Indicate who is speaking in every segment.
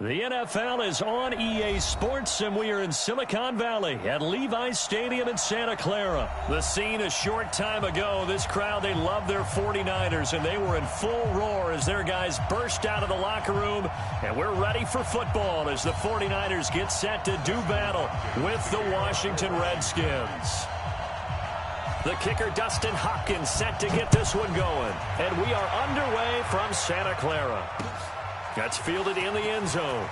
Speaker 1: The NFL is on EA Sports, and we are in Silicon Valley at Levi's Stadium in Santa Clara. The scene a short time ago, this crowd, they love their 49ers, and they were in full roar as their guys burst out of the locker room, and we're ready for football as the 49ers get set to do battle with the Washington Redskins. The kicker, Dustin Hopkins, set to get this one going, and we are underway from Santa Clara. That's fielded in the end zone.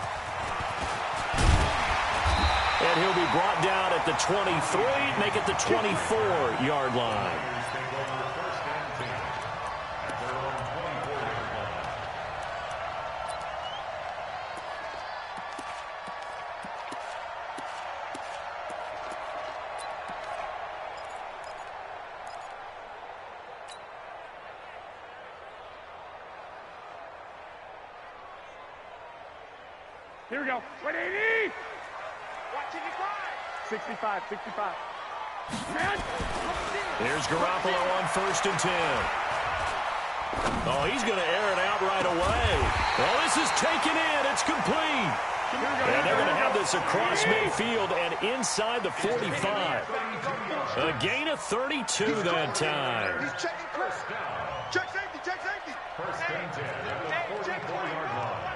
Speaker 1: And he'll be brought down at the 23, make it the 24-yard line.
Speaker 2: Here we go. 180. Watch it, 65. 65. Man.
Speaker 1: Here's Garoppolo on 1st and 10. Oh, he's going to air it out right away. Well, this is taken in. It's complete. And they're going to have this across midfield and inside the 45. A gain of 32 that time.
Speaker 3: He's checking first. Check safety. Check safety.
Speaker 2: First and 10 at the 44-yard line.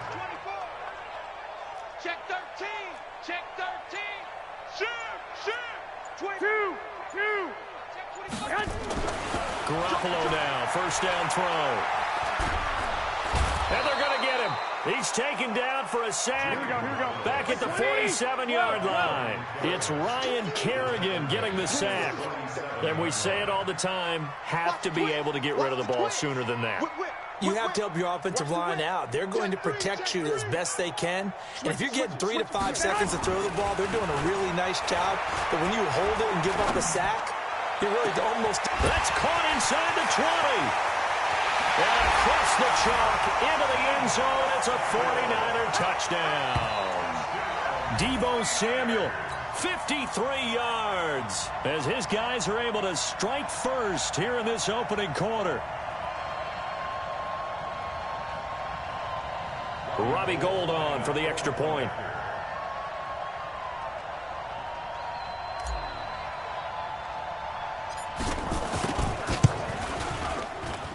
Speaker 3: Check 13. Check 13. Shoot. 22. Check 25.
Speaker 1: Garoppolo now, first down throw. And they're going to get him. He's taken down for a sack.
Speaker 2: Here we go.
Speaker 1: Back at the 47-yard line. It's Ryan Kerrigan getting the sack. And we say it all the time, have to be able to get rid of the ball sooner than that.
Speaker 4: You have to help your offensive line out. They're going to protect you as best they can. And if you're getting 3 to 5 seconds to throw the ball, they're doing a really nice job. But when you hold it and give up a sack, you're really almost...
Speaker 1: That's caught inside the 20. And across the chalk into the end zone. It's a 49er touchdown. Deebo Samuel, 53 yards, as his guys are able to strike first here in this opening quarter. Robbie Gould on for the extra point.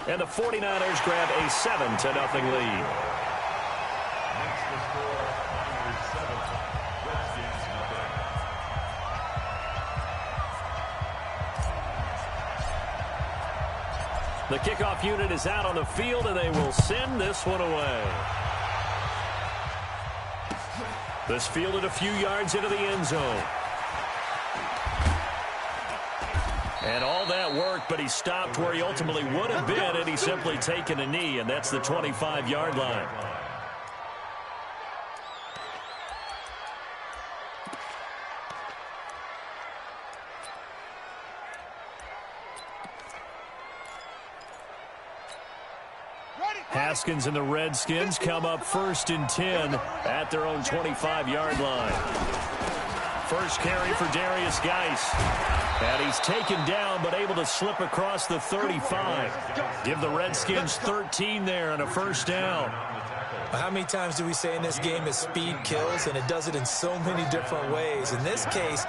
Speaker 1: And the 49ers grab a 7-0 lead. The kickoff unit is out on the field, and they will send this one away. This fielded a few yards into the end zone. And all that work, but he stopped where he ultimately would have been, and he's simply taken a knee, and that's the 25-yard line. Haskins and the Redskins come up 1st and 10 at their own 25-yard line. First carry for Darius Geis. And he's taken down but able to slip across the 35. Give the Redskins 13 there and a first down.
Speaker 4: How many times do we say in this game that speed kills, and it does it in so many different ways? In this case,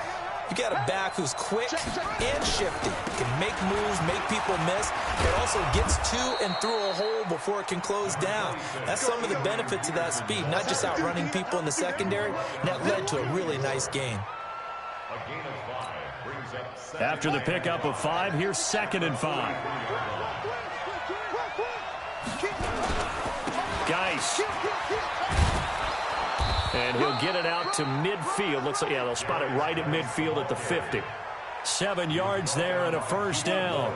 Speaker 4: you got a back who's quick and shifty. Can make moves, make people miss, but also gets to and through a hole before it can close down. That's some of the benefits of that speed, not just outrunning people in the secondary. And that led to a really nice gain.
Speaker 1: After the pickup of 5, here's 2nd and 5. Geis. And he'll get it out to midfield. Looks like, yeah, they'll spot it right at midfield at the 50. 7 yards there and a first down.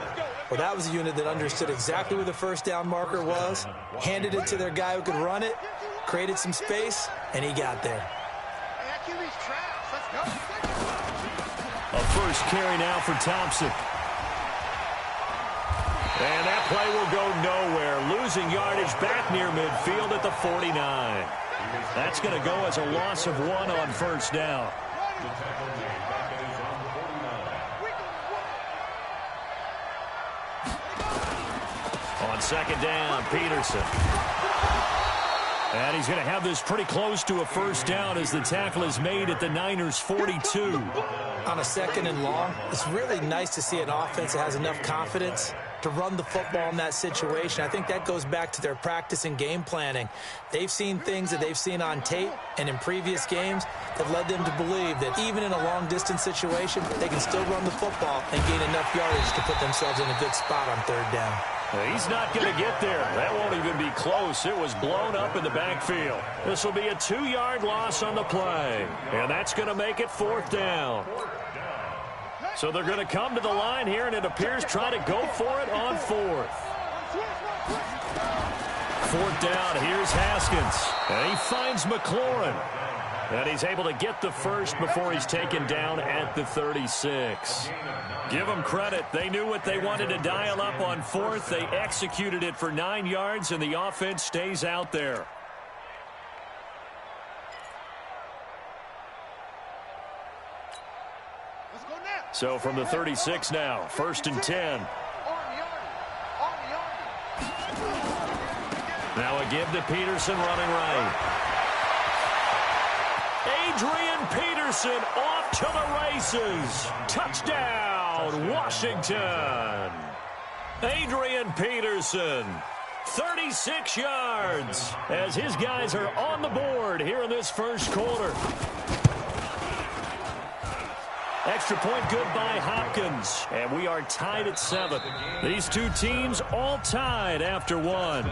Speaker 4: Well, that was a unit that understood exactly where the first down marker was, handed it to their guy who could run it, created some space, and he got there.
Speaker 1: A first carry now for Thompson. And that play will go nowhere. Losing yardage back near midfield at the 49. That's going to go as a loss of 1 on first down. On second down, Peterson. And he's going to have this pretty close to a first down as the tackle is made at the Niners' 42.
Speaker 4: On a 2nd and long, it's really nice to see an offense that has enough confidence to run the football in that situation. I think that goes back to their practice and game planning. They've seen things that they've seen on tape and in previous games that led them to believe that even in a long-distance situation, they can still run the football and gain enough yardage to put themselves in a good spot on 3rd down.
Speaker 1: He's not going to get there. That won't even be close. It was blown up in the backfield. This will be a 2-yard loss on the play. And that's going to make it 4th down. So they're going to come to the line here, and it appears try to go for it on 4th. 4th down, here's Haskins. And he finds McLaurin. And he's able to get the first before he's taken down at the 36. Give them credit. They knew what they wanted to dial up on 4th. They executed it for 9 yards, and the offense stays out there. So from the 36 now, 1st and 10. Now a give to Peterson running right. Adrian Peterson off to the races. Touchdown, Washington. Adrian Peterson, 36 yards, as his guys are on the board here in this first quarter. Extra point good by Hopkins, and we are tied at 7. These two teams all tied after 1.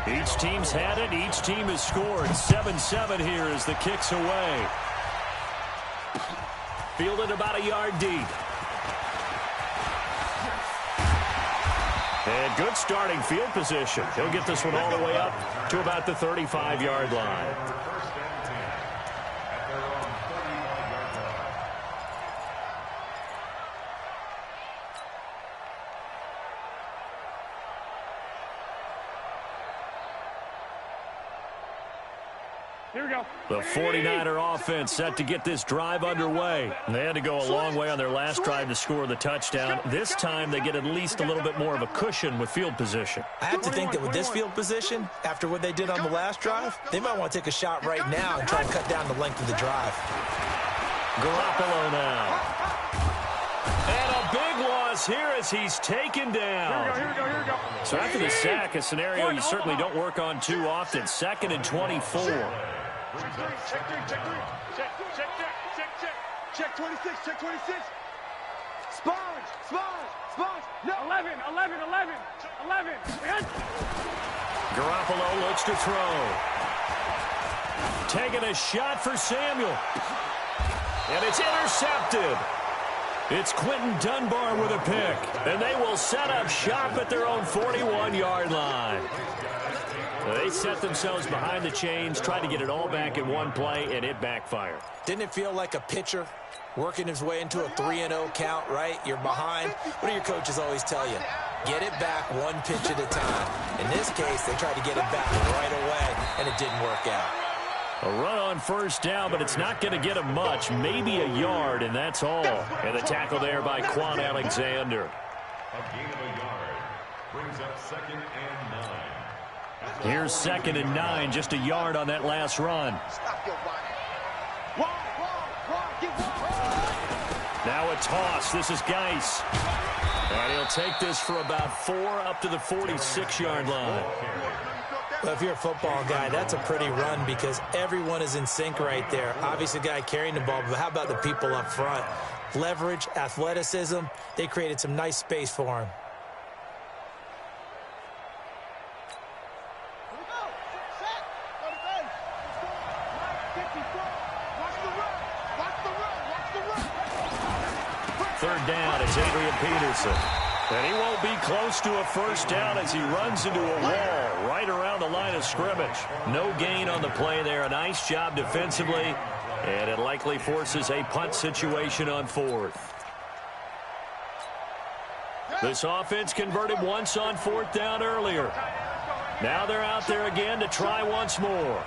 Speaker 1: Each team's had it. Each team has scored. 7-7 here as the kick's away. Fielded about a yard deep. And good starting field position. He'll get this one all the way up to about the 35-yard line.
Speaker 2: Here we go.
Speaker 1: The 49er offense set to get this drive underway. They had to go a long way on their last drive to score the touchdown. This time they get at least a little bit more of a cushion with field position.
Speaker 4: I have to think that with this field position, after what they did on the last drive, they might want to take a shot right now and try to cut down the length of the drive.
Speaker 1: Garoppolo now. And a big loss here as he's taken down.
Speaker 2: Here we go.
Speaker 1: So after the sack, a scenario you certainly don't work on too often. 2nd and 24.
Speaker 3: Check 26, check 26. Sponge. No.
Speaker 2: 11.
Speaker 1: Garoppolo looks to throw. Taking a shot for Samuel. And it's intercepted. It's Quentin Dunbar with a pick. And they will set up shop at their own 41-yard line. They set themselves behind the chains, tried to get it all back in one play, and it backfired.
Speaker 4: Didn't it feel like a pitcher working his way into a 3-0 count, right? You're behind. What do your coaches always tell you? Get it back one pitch at a time. In this case, they tried to get it back right away, and it didn't work out.
Speaker 1: A run on first down, but it's not going to get him much. Maybe a yard, and that's all. And the tackle there by Quan Alexander.
Speaker 2: A gain of a yard brings up 2nd and 9.
Speaker 1: Here's 2nd and 9, just a yard on that last run.
Speaker 3: Stop your body.
Speaker 1: Now a toss. This is Geis. And he'll take this for about 4 up to the 46-yard line.
Speaker 4: Well, if you're a football guy, that's a pretty run because everyone is in sync right there. Obviously, the guy carrying the ball, but how about the people up front? Leverage, athleticism, they created some nice space for him.
Speaker 1: Third down, it's Adrian Peterson. And he won't be close to a first down as he runs into a wall right around the line of scrimmage. No gain on the play there. A nice job defensively. And it likely forces a punt situation on 4th. This offense converted once on 4th down earlier. Now they're out there again to try once more.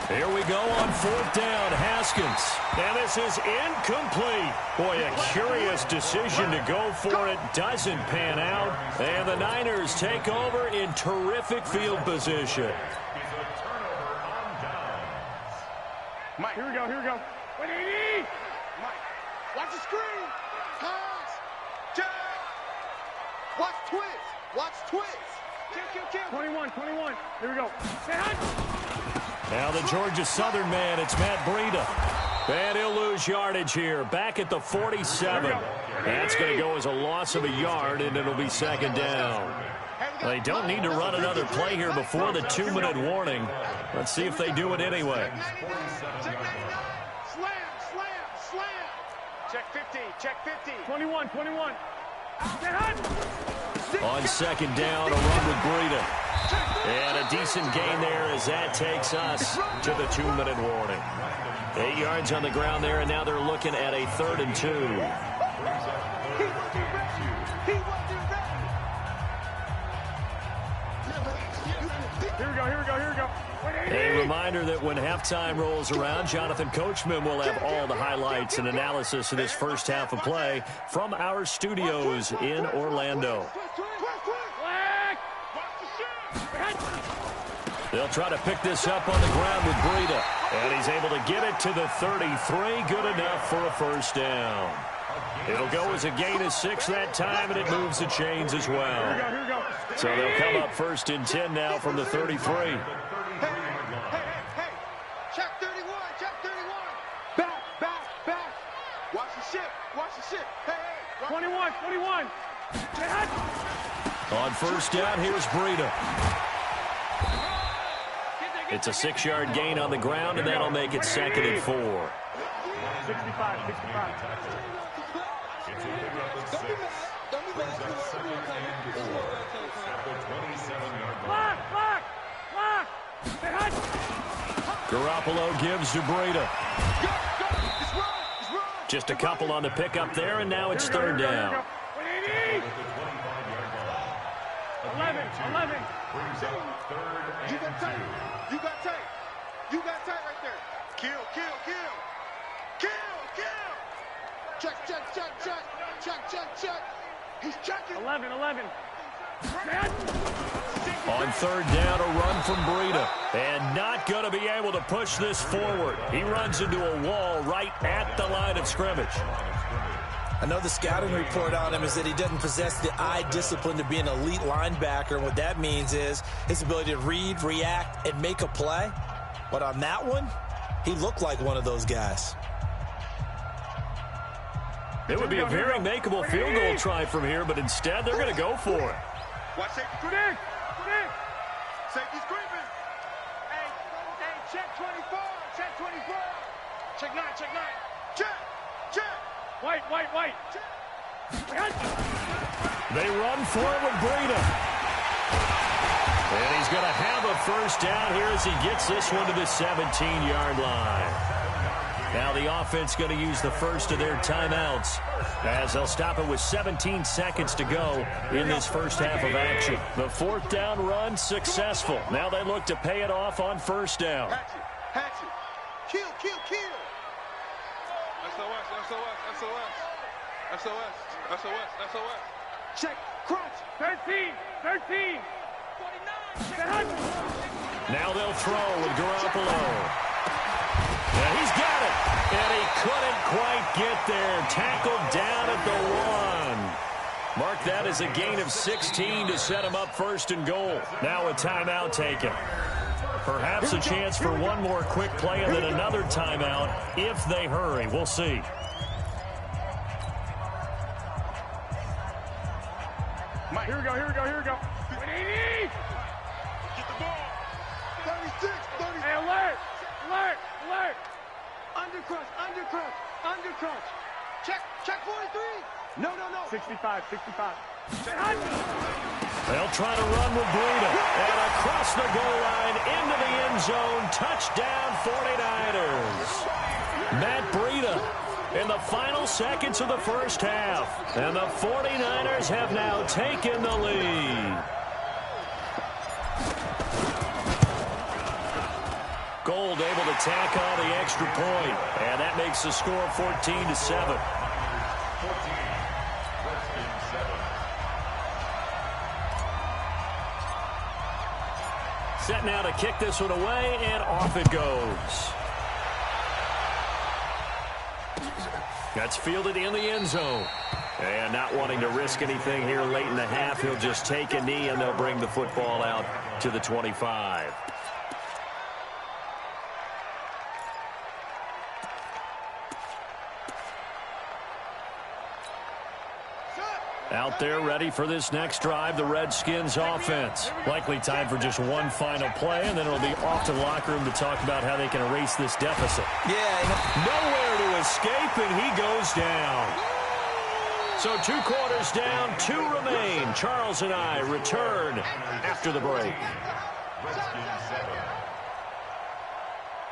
Speaker 1: Here we go on 4th down, Haskins. And this is incomplete. Boy, a curious decision to go for it. Doesn't pan out. And the Niners take over in terrific field position.
Speaker 3: Mike, here we go, here we go. 180! Mike, watch the screen. Pass. Jab. Watch twist. Watch twist. Kill. 21. Here we go.
Speaker 1: Now the Georgia Southern man, it's Matt Breida. And he'll lose yardage here. Back at the 47. That's going to go as a loss of a yard, and it'll be 2nd down. They don't need to run another play here before the 2-minute warning. Let's see if they do it anyway.
Speaker 3: Slam. Check 50. 21.
Speaker 1: On 2nd down, a run with Breida. And a decent gain there as that takes us to the 2-minute warning. 8 yards on the ground there, and now they're looking at a 3rd and 2.
Speaker 3: He wasn't ready. Here we go.
Speaker 1: A reminder that when halftime rolls around, Jonathan Coachman will have all the highlights and analysis of this first half of play from our studios in Orlando. They'll try to pick this up on the ground with Breida. And he's able to get it to the 33. Good enough for a 1st down. It'll go as a gain of 6 that time, and it moves the chains as well.
Speaker 3: Here we go.
Speaker 1: So they'll come up 1st and 10 now from the 33.
Speaker 3: Hey. Check 31. Back. Watch the ship. Hey. 21.
Speaker 1: On 1st down, here's Breida. It's a 6-yard gain on the ground, and that'll make it 2nd and 4.
Speaker 3: 65. Block.
Speaker 1: Garoppolo gives to Breida. Just a couple on the pickup there, and now it's 3rd down.
Speaker 3: 180. 11. You got tight right there. Kill. Check. He's checking. 11.
Speaker 1: On 3rd down, a run from Breida. And not going to be able to push this forward. He runs into a wall right at the line of scrimmage.
Speaker 4: I know the scouting report on him is that he doesn't possess the eye discipline to be an elite linebacker. And what that means is his ability to read, react, and make a play. But on that one, he looked like one of those guys.
Speaker 1: It would be a very makeable field goal try from here, but instead they're going to go for it.
Speaker 3: Watch safety. Good in. Safety's creeping. Hey, check 24. Check 9. Check. White. Check.
Speaker 1: They run for it with Breida. And he's going to have a 1st down here as he gets this one to the 17-yard line. Now the offense going to use the first of their timeouts as they'll stop it with 17 seconds to go in this first half of action. The 4th down run successful. Now they look to pay it off on 1st down.
Speaker 3: Hatchet. Kill. SOS. Check. Crunch. 13. 49.
Speaker 1: Now they'll throw with Garoppolo. And he's got it. And he couldn't quite get there. Tackled down at the 1. Mark that as a gain of 16 to set him up 1st and goal. Now a timeout taken. Perhaps a chance for one more quick play and then another timeout if they hurry. We'll see.
Speaker 3: Mike, here we go. 180. Get the ball. 36. Hey, alert. Undercrunch. Check 43. No. 65.
Speaker 1: They'll try to run with Breida. And across the goal line into the end zone. Touchdown 49ers. Matt Breida in the final seconds of the first half. And the 49ers have now taken the lead. able to tack on the extra point, and that makes the score 14-7. Set now to kick this one away, and off it goes. That's fielded in the end zone. And not wanting to risk anything here late in the half, he'll just take a knee, and they'll bring the football out to the 25. Out there ready for this next drive, the Redskins offense. Likely time for just one final play, and then it'll be off to the locker room to talk about how they can erase this deficit.
Speaker 4: Yeah.
Speaker 1: Nowhere to escape, and he goes down. So 2 quarters down, 2 remain. Charles and I return after the break.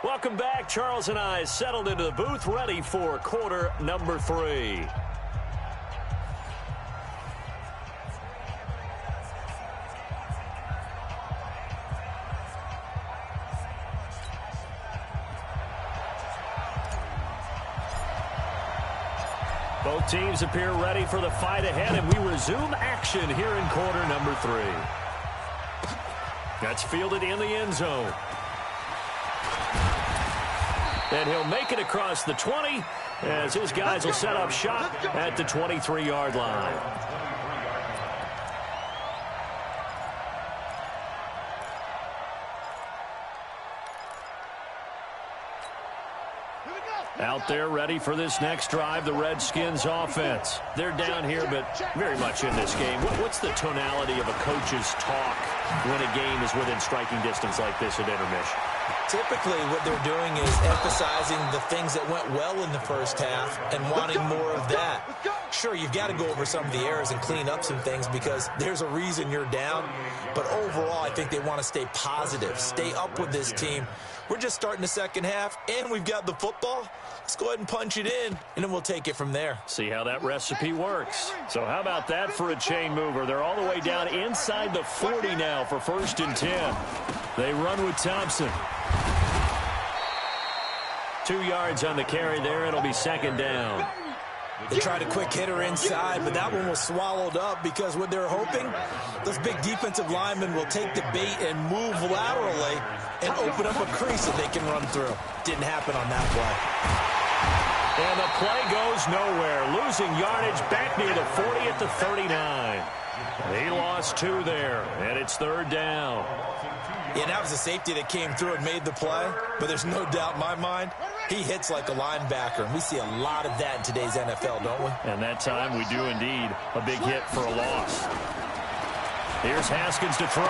Speaker 1: Welcome back. Charles and I settled into the booth, ready for quarter number 3. Both teams appear ready for the fight ahead, and we resume action here in quarter number 3. That's fielded in the end zone. And he'll make it across the 20 as his guys will set up shop at the 23-yard line. Out there ready for this next drive, the Redskins offense. They're down here, but very much in this game. What's the tonality of a coach's talk when a game is within striking distance like this at intermission?
Speaker 4: Typically, what they're doing is emphasizing the things that went well in the first half and wanting more of that. Sure, you've got to go over some of the errors and clean up some things because there's a reason you're down. But overall, I think they want to stay positive, stay up with this team. We're just starting the second half, and we've got the football. Let's go ahead and punch it in, and then we'll take it from there.
Speaker 1: See how that recipe works. So how about that for a chain mover? They're all the way down inside the 40 now for 1st and 10. They run with Thompson. 2 yards on the carry there. It'll be 2nd down.
Speaker 4: They tried a quick hitter inside, but that one was swallowed up because what they're hoping, those big defensive linemen will take the bait and move laterally and open up a crease that they can run through. Didn't happen on that play.
Speaker 1: And the play goes nowhere. Losing yardage back near the 40 at the 39. He lost 2 there, and it's 3rd down.
Speaker 4: Yeah, that was a safety that came through and made the play, but there's no doubt in my mind, he hits like a linebacker, and we see a lot of that in today's NFL, don't we?
Speaker 1: And that time we do indeed. A big hit for a loss. Here's Haskins to throw.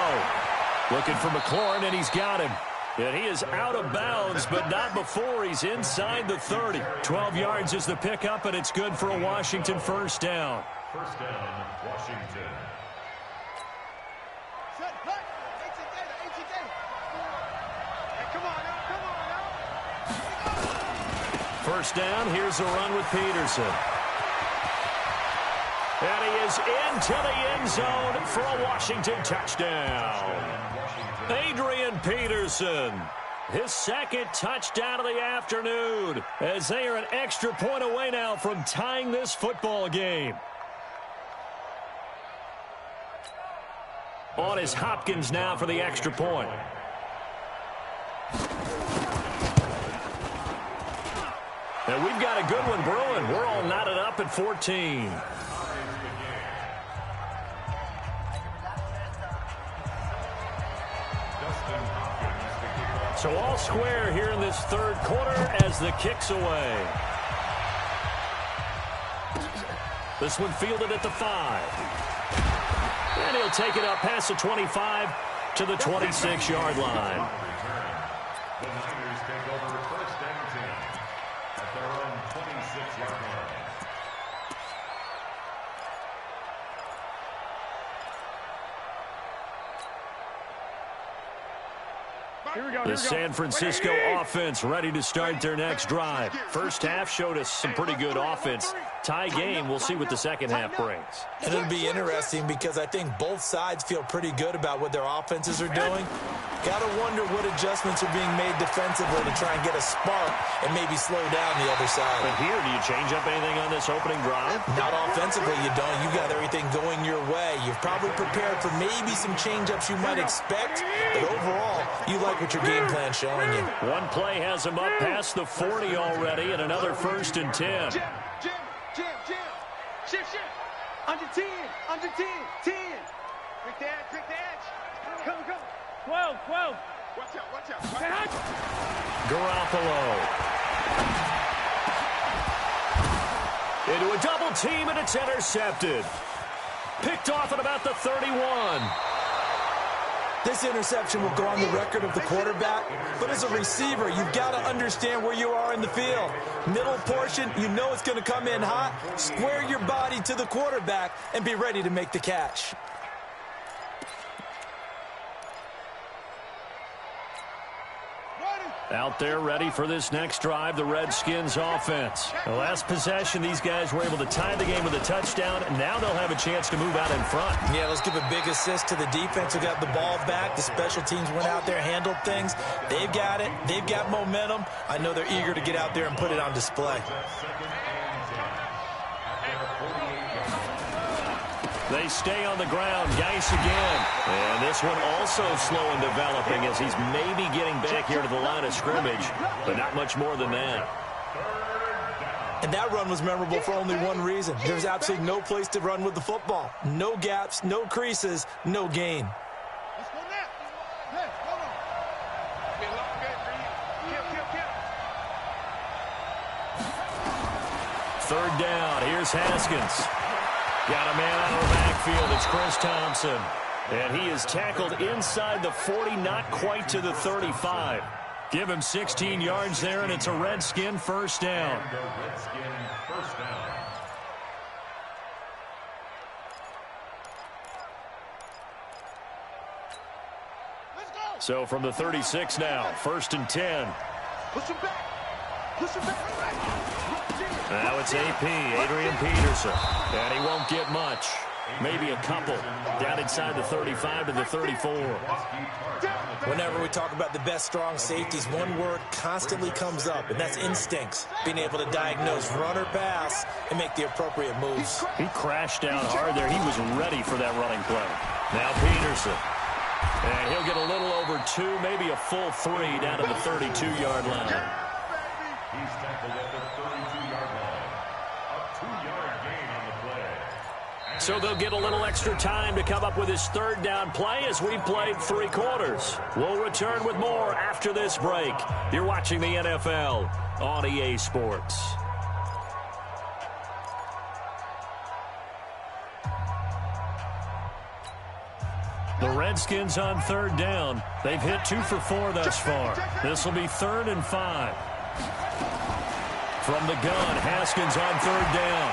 Speaker 1: Looking for McLaurin, and he's got him. And he is out of bounds, but not before he's inside the 30. 12 yards is the pickup, and it's good for a Washington 1st down.
Speaker 2: 1st down, Washington.
Speaker 1: First down, here's a run with Peterson. And he is into the end zone for a Washington touchdown. Adrian Peterson, his 2nd touchdown of the afternoon, as they are an extra point away now from tying this football game. On is Hopkins now for the extra point. And we've got a good one brewing. We're all knotted up at 14. So all square here in this 3rd quarter as the kick's away. This one fielded at the 5. And he'll take it up past the 25 to the 26-yard line.
Speaker 2: The Niners take over 1st and 10 at their own 26-yard line.
Speaker 1: The San Francisco offense ready to start their next drive. First half showed us some pretty good offense. Tie game, we'll see what the second half brings.
Speaker 4: And it'll be interesting because I think both sides feel pretty good about what their offenses are doing. Got to wonder what adjustments are being made defensively to try and get a spark and maybe slow down the other side.
Speaker 1: But here, do you change up anything on this opening drive?
Speaker 4: Not offensively, you don't. You got everything going your way. You've probably prepared for maybe some change-ups you might expect, but overall, you like what your game plan's showing you.
Speaker 1: One play has him up past the 40 already, and another 1st and 10.
Speaker 3: Jim. Shift. Under 10. 10. Quick the edge. Come. 12. Watch out.
Speaker 1: Garoppolo. Into a double team, and it's intercepted. Picked off at about the 31.
Speaker 4: This interception will go on the record of the quarterback, but as a receiver, you've got to understand where you are in the field. Middle portion, you know it's going to come in hot. Square your body to the quarterback and be ready to make the catch.
Speaker 1: Out there ready for this next drive, the Redskins offense. The last possession, these guys were able to tie the game with a touchdown, and now they'll have a chance to move out in front.
Speaker 4: Yeah, let's give a big assist to the defense who got the ball back. The special teams went out there, handled things. They've got it. They've got momentum. I know they're eager to get out there and put it on display.
Speaker 1: They stay on the ground. Geis again. And this one also slow in developing as he's maybe getting back here to the line of scrimmage, but not much more than that.
Speaker 4: And that run was memorable for only one reason. There's absolutely no place to run with the football. No gaps, no creases, no gain.
Speaker 3: Let's go now. Hey, hold on. Be a long game for you. Kill.
Speaker 1: 3rd down. Here's Haskins. Got a man out of the backfield. It's Chris Thompson. And he is tackled inside the 40, not quite to the 35. Give him 16 yards there, and it's a Redskin 1st down. So from the 36 now, 1st and 10.
Speaker 3: Push him back.
Speaker 1: Now it's AP, Adrian Peterson. And he won't get much. Maybe a couple. Down inside the 35 to the 34.
Speaker 4: Whenever we talk about the best strong safeties, one word constantly comes up, and that's instincts. Being able to diagnose run or pass and make the appropriate moves.
Speaker 1: He crashed down hard there. He was ready for that running play. Now Peterson. And he'll get a little over 2, maybe a full 3 down to the 32-yard line.
Speaker 2: He's tackled at the 32-yard line. A 2-yard gain on the play.
Speaker 1: So they'll get a little extra time to come up with his 3rd down play as we've played 3 quarters. We'll return with more after this break. You're watching the NFL on EA Sports. The Redskins on 3rd down. They've hit 2 for 4 thus far. This will be 3rd and 5. From the gun, Haskins on 3rd down.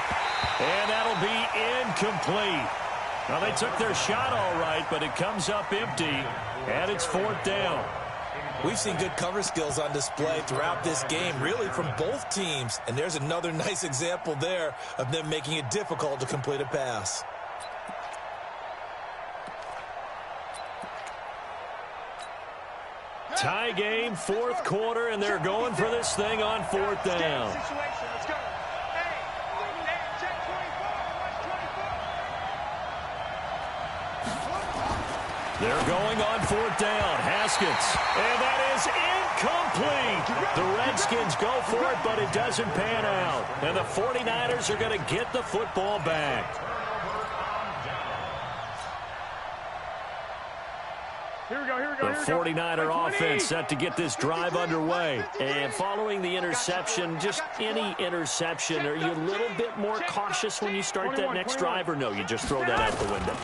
Speaker 1: And that'll be incomplete. Now, they took their shot all right, but it comes up empty, and it's 4th down.
Speaker 4: We've seen good cover skills on display throughout this game, really from both teams. And there's another nice example there of them making it difficult to complete a pass.
Speaker 1: Tie game, 4th quarter, and they're going for this thing on 4th down. They're going on 4th down. Haskins. And that is incomplete. The Redskins go for it, but it doesn't pan out. And the 49ers are going to get the football back. The 49er offense set to get this drive underway. And following the interception, just any interception, are you a little bit more cautious when you start that next drive, or no, you just throw that out the window?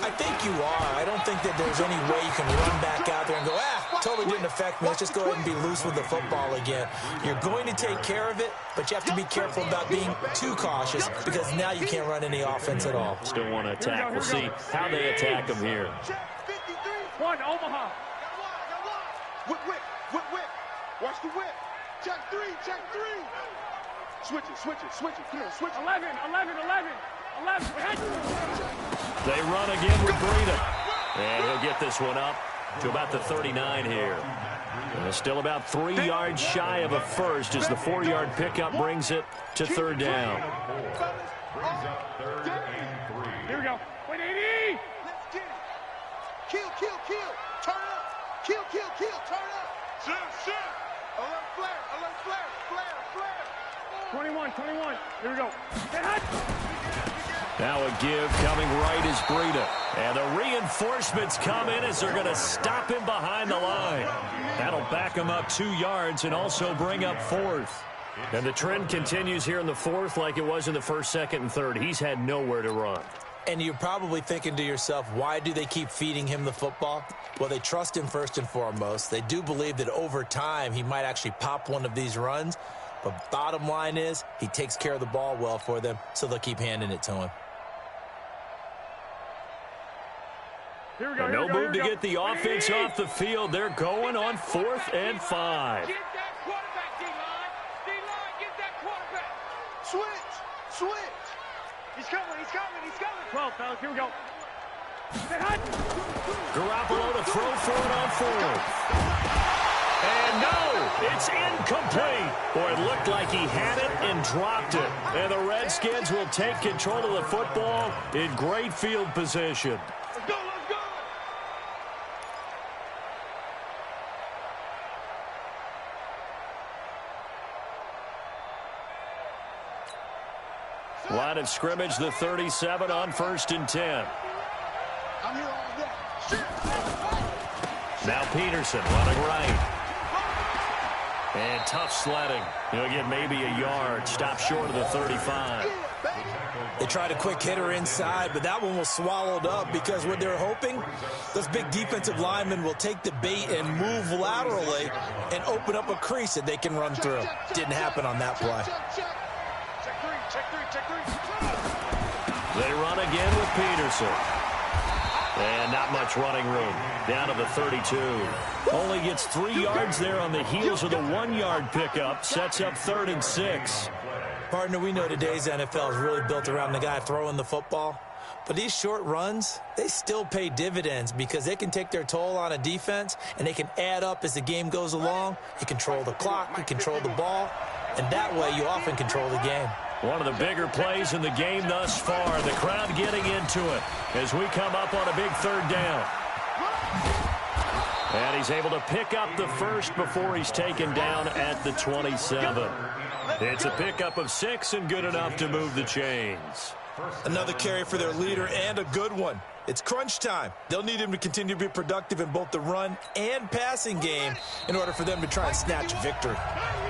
Speaker 4: I think you are. I don't think that there's any way you can run back out there and go, totally didn't affect me. Let's just go ahead and be loose with the football again. You're going to take care of it, but you have to be careful about being too cautious because now you can't run any offense at all.
Speaker 1: Still want to attack. We'll see how they attack them here.
Speaker 3: One, Omaha. Whip. Watch the whip. Check three. Switch it. Come on, switch it. 11.
Speaker 1: They run again with Breida. And he'll get this one up to about the 39 here. Still about 3 yards shy of a first as the 4-yard pickup brings it to third down.
Speaker 3: Here we go. 180. Let's get it. Kill. Turn up. Kill. Turn up. Shoot. Alert flare. 21. Here we go.
Speaker 1: Now a give coming right is Breida. And the reinforcements come in as they're going to stop him behind the line. That'll back him up 2 yards and also bring up fourth. And the trend continues here in the fourth like it was in the first, second, and third. He's had nowhere to run.
Speaker 4: And you're probably thinking to yourself, why do they keep feeding him the football? Well, they trust him first and foremost. They do believe that over time he might actually pop one of these runs. But bottom line is he takes care of the ball well for them, so they'll keep handing it to him.
Speaker 1: No move to get the offense off the field. They're going on 4th and 5.
Speaker 3: Get that quarterback, D-line. D-line, get that quarterback. Switch. He's coming. 12, fellas, here we go.
Speaker 1: Garoppolo to throw for it on 4th. And no, it's incomplete. Boy, it looked like he had it and dropped it. And the Redskins will take control of the football in great field position.
Speaker 3: Let's go.
Speaker 1: Line of scrimmage, the 37 on 1st and 10.
Speaker 3: I'm here all day.
Speaker 1: Now Peterson running right. And tough sledding. He'll get maybe a yard. Stop short of the 35.
Speaker 4: They tried a quick hitter inside, but that one was swallowed up because what they're hoping, those big defensive linemen will take the bait and move laterally and open up a crease that they can run through. Didn't happen on that play.
Speaker 3: Check three.
Speaker 1: They run again with Peterson. And not much running room. Down to the 32. Only gets 3 yards there on the heels of the 1-yard pickup. Sets up 3rd and 6.
Speaker 4: Partner, we know today's NFL is really built around the guy throwing the football. But these short runs, they still pay dividends because they can take their toll on a defense and they can add up as the game goes along. You control the clock, you control the ball, and that way you often control the game.
Speaker 1: One of the bigger plays in the game thus far. The crowd getting into it as we come up on a big 3rd down. And he's able to pick up the first before he's taken down at the 27. It's a pickup of 6 and good enough to move the chains.
Speaker 4: Another carry for their leader and a good one. It's crunch time. They'll need him to continue to be productive in both the run and passing game in order for them to try and snatch victory.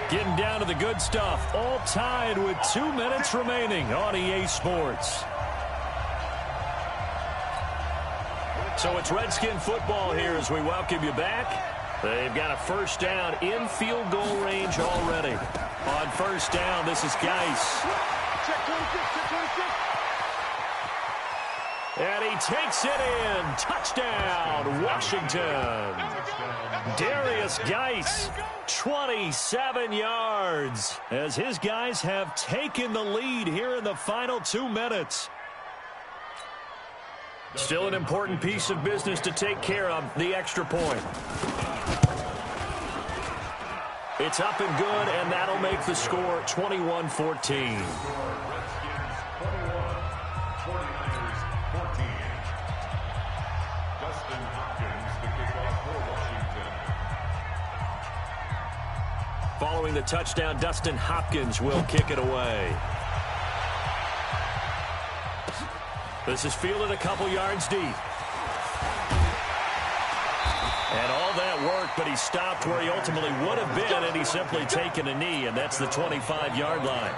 Speaker 1: Getting down to the good stuff. All tied with 2 minutes remaining on EA Sports. So it's Redskin football here as we welcome you back. They've got a first down in field goal range already. On 1st down, this is Geis.
Speaker 3: Check 26.
Speaker 1: And he takes it in. Touchdown, Washington. Darius Geis, 27 yards, as his guys have taken the lead here in the final 2 minutes. Still an important piece of business to take care of, the extra point. It's up and good, and that'll make the score 21-14. Following the touchdown, Dustin Hopkins will kick it away. This is fielded a couple yards deep. And all that work, but he stopped where he ultimately would have been, and he's simply taken a knee, and that's the 25-yard line.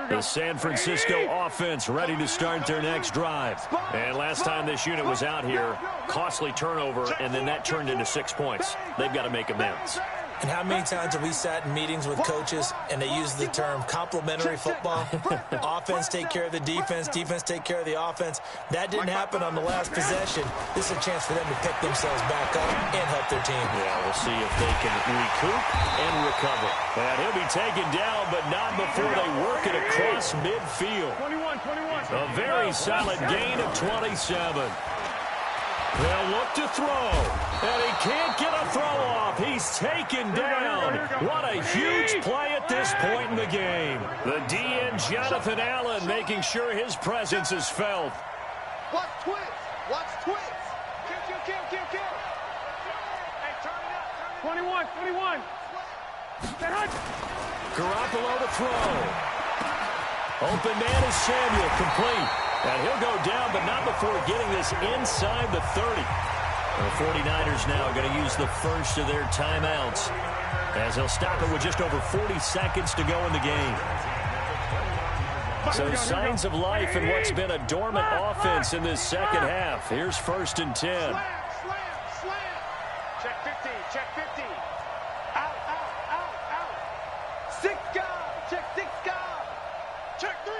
Speaker 1: The San Francisco offense ready to start their next drive. And last time this unit was out here, costly turnover, and then that turned into 6 points. They've got to make amends.
Speaker 4: And how many times have we sat in meetings with coaches and they use the term complementary football? Offense take care of the defense, defense take care of the offense. That didn't happen on the last possession. This is a chance for them to pick themselves back up and help their team.
Speaker 1: Yeah, we'll see if they can recoup and recover. And he'll be taken down, but not before they work it across midfield.
Speaker 3: 21.
Speaker 1: A very solid gain of 27. They'll look to throw, and he can't get a throw off. He's taken down. What a huge play at this point in the game. The DN, Jonathan Allen, making sure his presence is felt.
Speaker 3: Watch twist. Watch twist. Kill. Hey, turn it up. 21.
Speaker 1: Garoppolo to throw. Open man is Samuel, complete. And he'll go down, but not before getting this inside the 30. The 49ers now going to use the first of their timeouts, as they'll stop it with just over 40 seconds to go in the game. So signs of life in what's been a dormant offense in this second half. Here's 1st and 10.
Speaker 3: Slam. Check 50. Out. 6 guys. Check 6 guys. Check 3.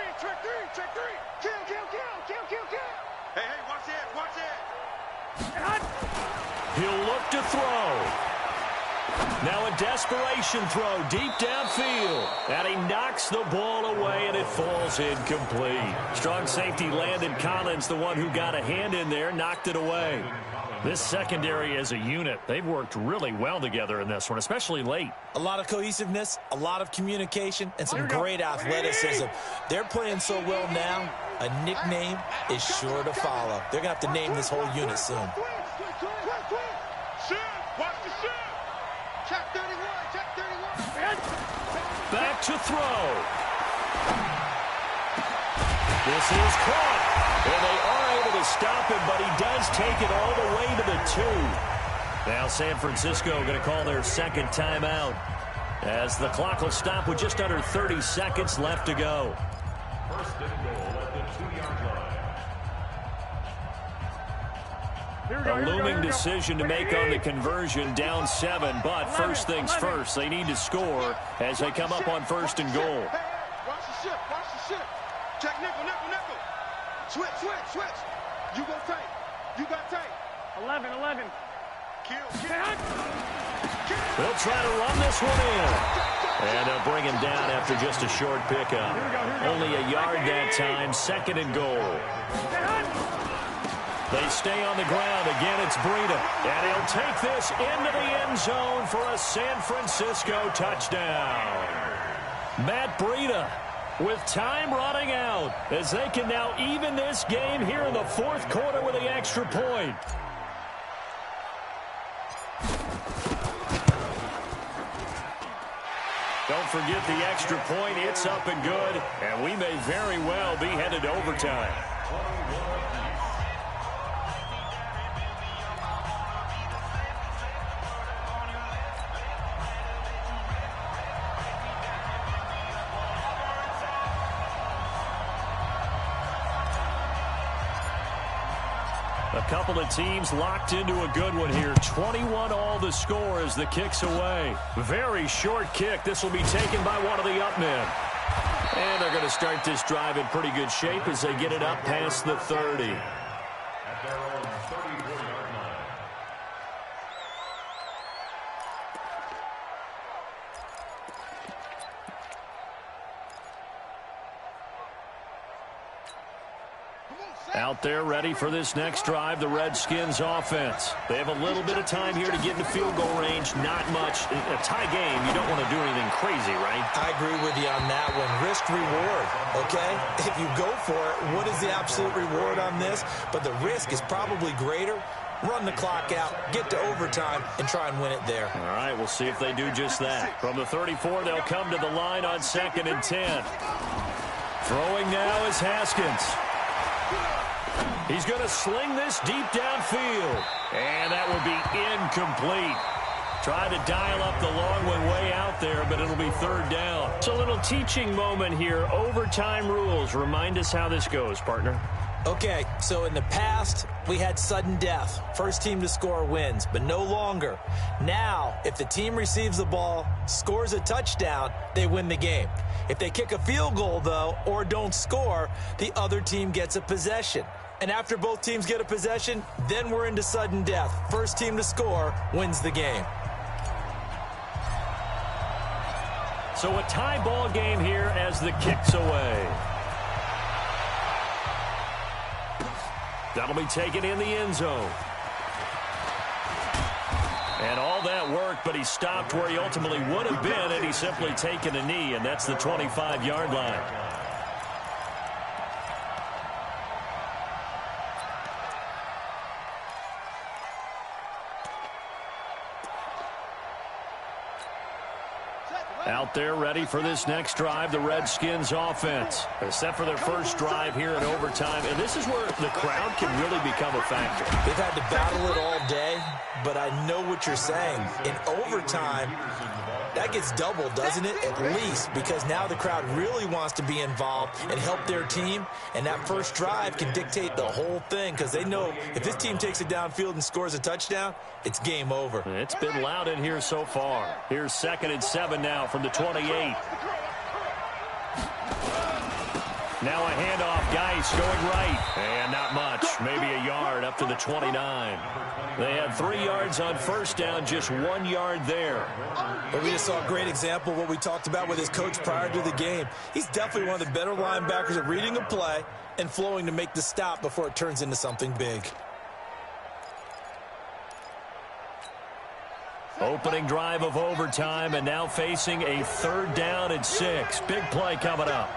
Speaker 3: Kill. Hey, watch it.
Speaker 1: He'll look to throw. Now a desperation throw deep downfield. And he knocks the ball away, and it falls incomplete. Strong safety Landon Collins, the one who got a hand in there, knocked it away. This secondary as a unit, they've worked really well together in this one, especially late.
Speaker 4: A lot of cohesiveness, a lot of communication, and some great athleticism. They're playing so well now, a nickname is sure to follow. They're going to have to name this whole unit soon.
Speaker 3: Watch the shoot. Check 31.
Speaker 1: Back to throw. This is caught. And they are able to stop him, but he does take it all the way to the 2. Now San Francisco going to call their second timeout, as the clock will stop with just under 30 seconds left to go.
Speaker 2: 1st and goal at the 2-yard line.
Speaker 1: A looming decision to make on the conversion, down 7, but first things first, they need to score as they come up on 1st and goal.
Speaker 3: Watch the ship. Check nickel. Switch. You go tight. You got tight. 11. Kill.
Speaker 1: They'll try to run this one in. And they'll bring him down after just a short pickup. Only a yard that time, 2nd and goal. They stay on the ground. Again, it's Breida. And he'll take this into the end zone for a San Francisco touchdown. Matt Breida with time running out, as they can now even this game here in the 4th quarter with the extra point. Don't forget the extra point. It's up and good, and we may very well be headed to overtime. A couple of teams locked into a good one here. 21 all the score as the kick's away. Very short kick. This will be taken by one of the up men. And they're going to start this drive in pretty good shape as they get it up past the 30.
Speaker 2: At their own 34-yard line.
Speaker 1: Out there ready for this next drive, the Redskins offense. They have a little bit of time here to get into field goal range. Not much. A tie game, you don't want to do anything crazy, right?
Speaker 4: I agree with you on that one. Risk-reward, okay? If you go for it, what is the absolute reward on this? But the risk is probably greater. Run the clock out, get to overtime, and try and win it there.
Speaker 1: All right, we'll see if they do just that. From the 34, they'll come to the line on 2nd and 10. Throwing now is Haskins. He's going to sling this deep downfield. And that will be incomplete. Try to dial up the long one way out there, but it'll be third down. It's a little teaching moment here. Overtime rules. Remind us how this goes, partner.
Speaker 4: Okay, so in the past, we had sudden death. First team to score wins, but no longer. Now, if the team receives the ball, scores a touchdown, they win the game. If they kick a field goal, though, or don't score, the other team gets a possession. And after both teams get a possession, then we're into sudden death. First team to score wins the game.
Speaker 1: So a tie ball game here as the kick's away. That'll be taken in the end zone. And all that work, but he stopped where he ultimately would have been, and he's simply taken a knee, and that's the 25-yard line. Out there ready for this next drive, the Redskins offense. Except for their first drive here in overtime. And this is where the crowd can really become a factor.
Speaker 4: They've had to battle it all day, but I know what you're saying. In overtime, that gets doubled, doesn't it? At least, because now the crowd really wants to be involved and help their team. And that first drive can dictate the whole thing because they know if this team takes it downfield and scores a touchdown, it's game over.
Speaker 1: It's been loud in here so far. Here's 2nd and 7 now from the 28. Now a handoff. Geis going right. And not much. Maybe a yard up to the 29. They had 3 yards on first down, just 1 yard there.
Speaker 4: But we just saw a great example of what we talked about with his coach prior to the game. He's definitely one of the better linebackers at reading a play and flowing to make the stop before it turns into something big.
Speaker 1: Opening drive of overtime, and now facing a 3rd down and 6. Big play coming up.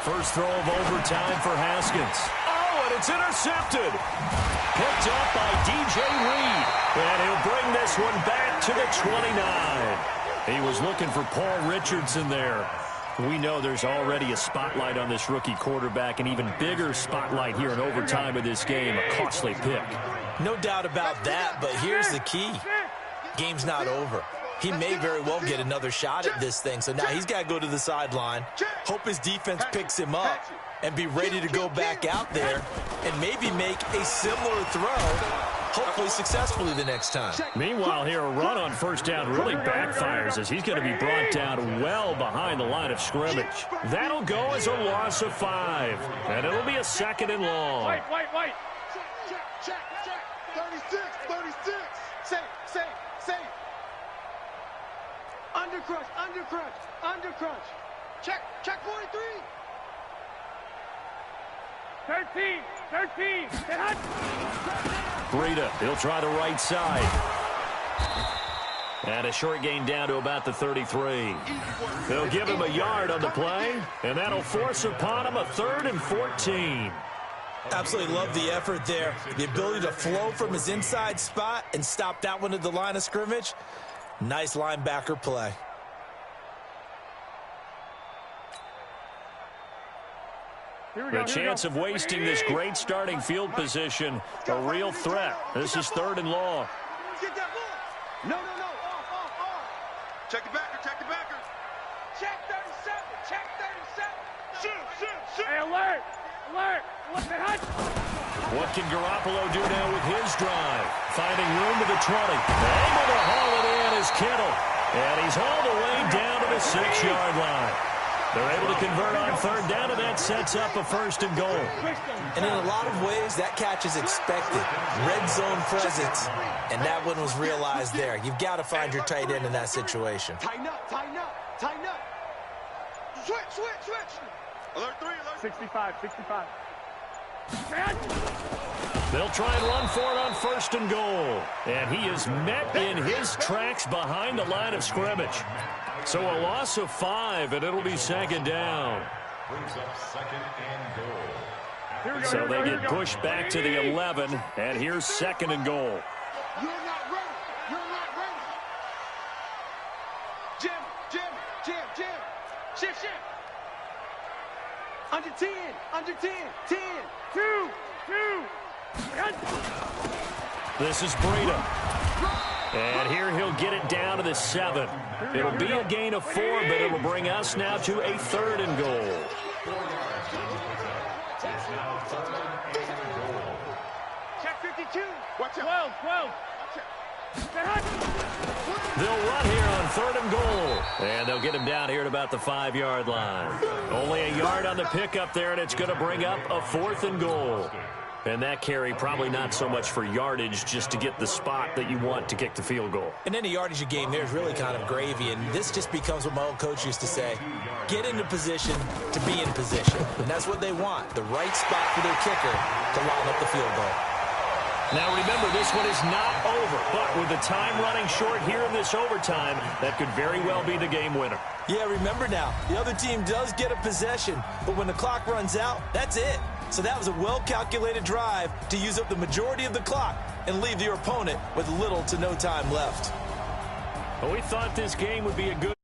Speaker 1: First throw of overtime for Haskins. Oh, and it's intercepted. Picked up by DJ Reed. And he'll bring this one back to the 29. He was looking for Paul Richardson there. We know there's already a spotlight on this rookie quarterback, an even bigger spotlight here in overtime of this game. A costly pick.
Speaker 4: No doubt about that, but here's the key. Game's not over. He may very well get another shot at this thing, so now he's got to go to the sideline, hope his defense picks him up, and be ready to go back out there and maybe make a similar throw, hopefully successfully the next time.
Speaker 1: Meanwhile, here a run on first down really backfires as he's going to be brought down well behind the line of scrimmage. That'll go as a loss of 5, and it'll be a 2nd and long.
Speaker 3: Wait. Check. 36. Safe. Undercrunch. Check 43. 13.
Speaker 1: Breida, he'll try the right side. And a short gain down to about the 33. They'll give him a yard on the play, and that'll force upon him a 3rd and 14.
Speaker 4: Absolutely love the effort there. The ability to flow from his inside spot and stop that one at the line of scrimmage. Nice linebacker play.
Speaker 1: The chance of wasting this great starting field position, a real threat. This is 3rd and long.
Speaker 3: Get that ball. No. Off. Check the backer. Check 37. Shoot. Hey, alert.
Speaker 1: What can Garoppolo do now with his drive? Finding room to the 20. Able to haul it in is Kittle. And he's hauled away down to the 6-yard line. They're able to convert on 3rd down, and that sets up a 1st and goal.
Speaker 4: And in a lot of ways, that catch is expected. Red zone presence, and that one was realized there. You've got to find your tight end in that situation.
Speaker 3: Tighten up. Switch. Alert 3. 65.
Speaker 1: They'll try and run for it on 1st and goal. And he is met in his tracks behind the line of scrimmage. So a loss of 5, and it'll be 2nd down.
Speaker 2: Brings up 2nd and goal.
Speaker 1: So they get pushed back to the 11, and here's 2nd and goal.
Speaker 3: You're not ready. Jim. Shift. Under 10. 10. 2.
Speaker 1: This is Breida. And here he'll get it down to the 7. It'll be a gain of 4, but it'll bring us now to a 3rd and goal.
Speaker 3: Check 52. Watch out. 12.
Speaker 1: They'll run here on 3rd and goal. And they'll get him down here at about the 5-yard line. Only a yard on the pickup there, and it's going to bring up a 4th and goal. And that carry probably not so much for yardage, just to get the spot that you want to kick the field goal.
Speaker 4: And any yardage a game there is really kind of gravy, and this just becomes what my old coach used to say, get into position to be in position. And that's what they want, the right spot for their kicker to line up the field goal.
Speaker 1: Now remember, this one is not over, but with the time running short here in this overtime, that could very well be the game winner.
Speaker 4: Yeah, remember now, the other team does get a possession, but when the clock runs out, that's it. So that was a well-calculated drive to use up the majority of the clock and leave your opponent with little to no time left.
Speaker 1: Well, we thought this game would be a good